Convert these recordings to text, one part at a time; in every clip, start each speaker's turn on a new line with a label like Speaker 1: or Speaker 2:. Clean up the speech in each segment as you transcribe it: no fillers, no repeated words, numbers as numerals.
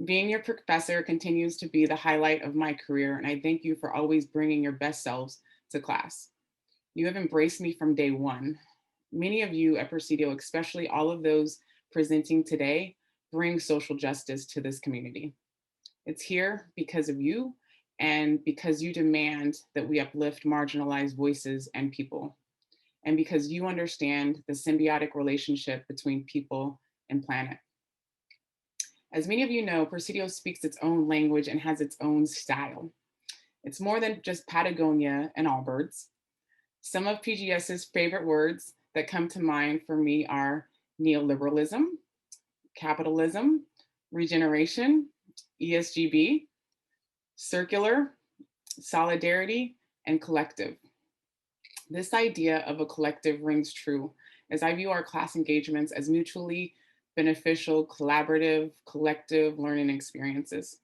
Speaker 1: Being your professor continues to be the highlight of my career, and I thank you for always bringing your best selves to class. You have embraced me from day one. Many of you at Presidio, especially all of those presenting today, bring social justice to this community. It's here because of you and because you demand that we uplift marginalized voices and people, and because you understand the symbiotic relationship between people and planet. As many of you know, Presidio speaks its own language and has its own style. It's more than just Patagonia and Allbirds. Some of PGS's favorite words that come to mind for me are neoliberalism, capitalism, regeneration, ESGB, circular, solidarity, and collective. This idea of a collective rings true as I view our class engagements as mutually beneficial, collaborative, collective learning experiences.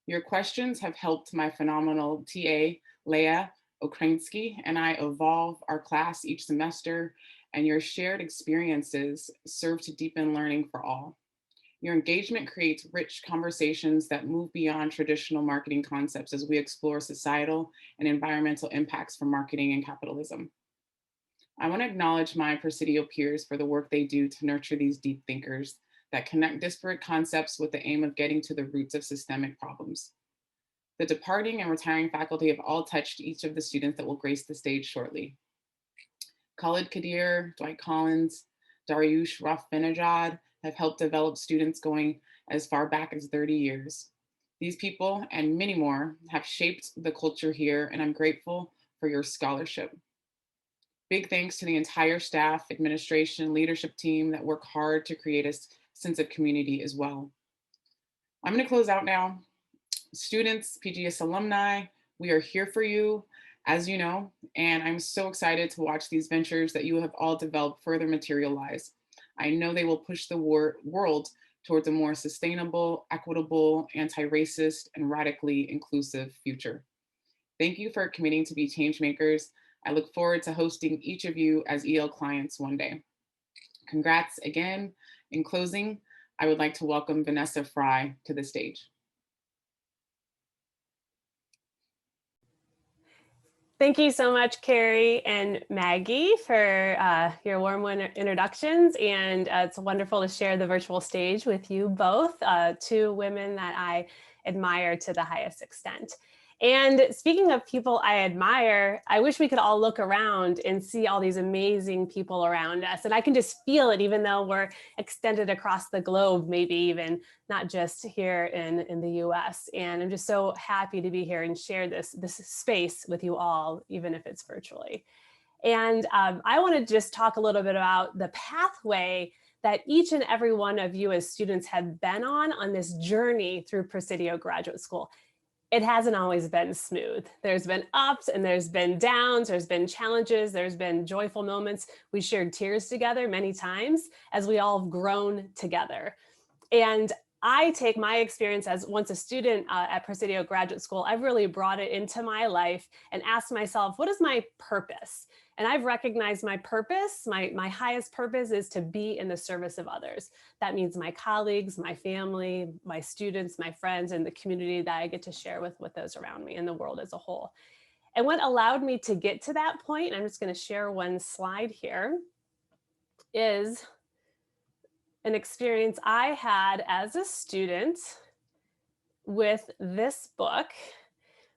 Speaker 1: Your questions have helped my phenomenal TA, Leah Okrainsky, and I evolve our class each semester, and your shared experiences serve to deepen learning for all. Your engagement creates rich conversations that move beyond traditional marketing concepts as we explore societal and environmental impacts from marketing and capitalism. I want to acknowledge my Presidio peers for the work they do to nurture these deep thinkers that connect disparate concepts with the aim of getting to the roots of systemic problems. The departing and retiring faculty have all touched each of the students that will grace the stage shortly. Khalid Kadir, Dwight Collins, Dariush Raffinajad have helped develop students going as far back as 30 years. These people and many more have shaped the culture here, and I'm grateful for your scholarship. Big thanks to the entire staff, administration, leadership team that work hard to create a sense of community as well. I'm going to close out now. Students, PGS alumni, we are here for you, as you know, and I'm so excited to watch these ventures that you have all developed further materialize. I know they will push the world towards a more sustainable, equitable, anti-racist, and radically inclusive future. Thank you for committing to be change makers. I look forward to hosting each of you as EL clients one day. Congrats again. In closing, I would like to welcome Vanessa Fry to the stage.
Speaker 2: Thank you so much, Carrie and Maggie, for your warm introductions. And it's wonderful to share the virtual stage with you both, two women that I admire to the highest extent. And speaking of people I admire, I wish we could all look around and see all these amazing people around us. And I can just feel it, even though we're extended across the globe, maybe even not just here in the US. And I'm just so happy to be here and share this space with you all, even if it's virtually. And I want to just talk a little bit about the pathway that each and every one of you as students have been on this journey through Presidio Graduate School. It hasn't always been smooth. There's been ups and there's been downs, there's been challenges, there's been joyful moments. We shared tears together many times as we all have grown together. And I take my experience as once a student at Presidio Graduate School, I've really brought it into my life and asked myself, what is my purpose? And I've recognized my purpose, my highest purpose is to be in the service of others. That means my colleagues, my family, my students, my friends, and the community that I get to share with those around me and the world as a whole. And what allowed me to get to that point, and I'm just going to share one slide here, is an experience I had as a student with this book,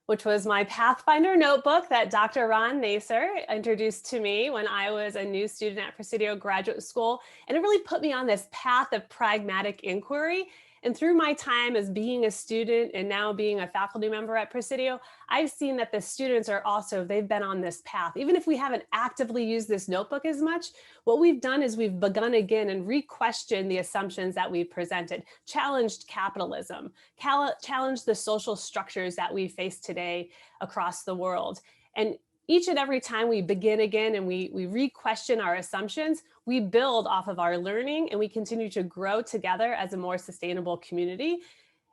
Speaker 2: which was my Pathfinder notebook that Dr. Ron Naser introduced to me when I was a new student at Presidio Graduate School. And it really put me on this path of pragmatic inquiry. And through my time as being a student and now being a faculty member at Presidio, I've seen that the students are also, they've been on this path. Even if we haven't actively used this notebook as much, what we've done is we've begun again and re-questioned the assumptions that we've presented, challenged capitalism, challenged the social structures that we face today across the world. And each and every time we begin again and we re-question our assumptions, we build off of our learning and we continue to grow together as a more sustainable community.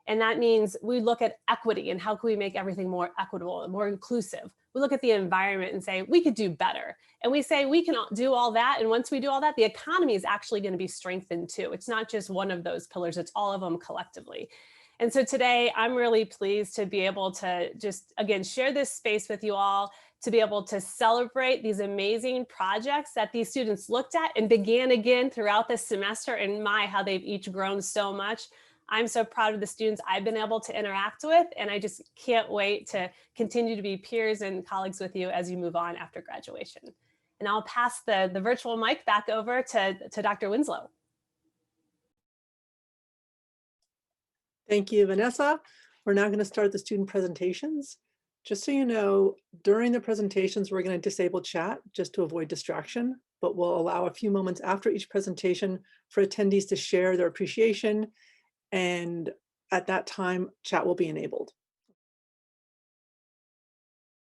Speaker 2: And that means we look at equity and how can we make everything more equitable and more inclusive. We look at the environment and say, we could do better. And we say, we can do all that. And once we do all that, the economy is actually going to be strengthened too. It's not just one of those pillars, it's all of them collectively. And so today I'm really pleased to be able to just, again, share this space with you all, to be able to celebrate these amazing projects that these students looked at and began again throughout this semester, and my, how they've each grown so much. I'm so proud of the students I've been able to interact with, and I just can't wait to continue to be peers and colleagues with you as you move on after graduation. And I'll pass the virtual mic back over to Dr. Winslow.
Speaker 3: Thank you, Vanessa. We're now going to start the student presentations. Just so you know, during the presentations, we're going to disable chat just to avoid distraction, but we'll allow a few moments after each presentation for attendees to share their appreciation. And at that time, chat will be enabled.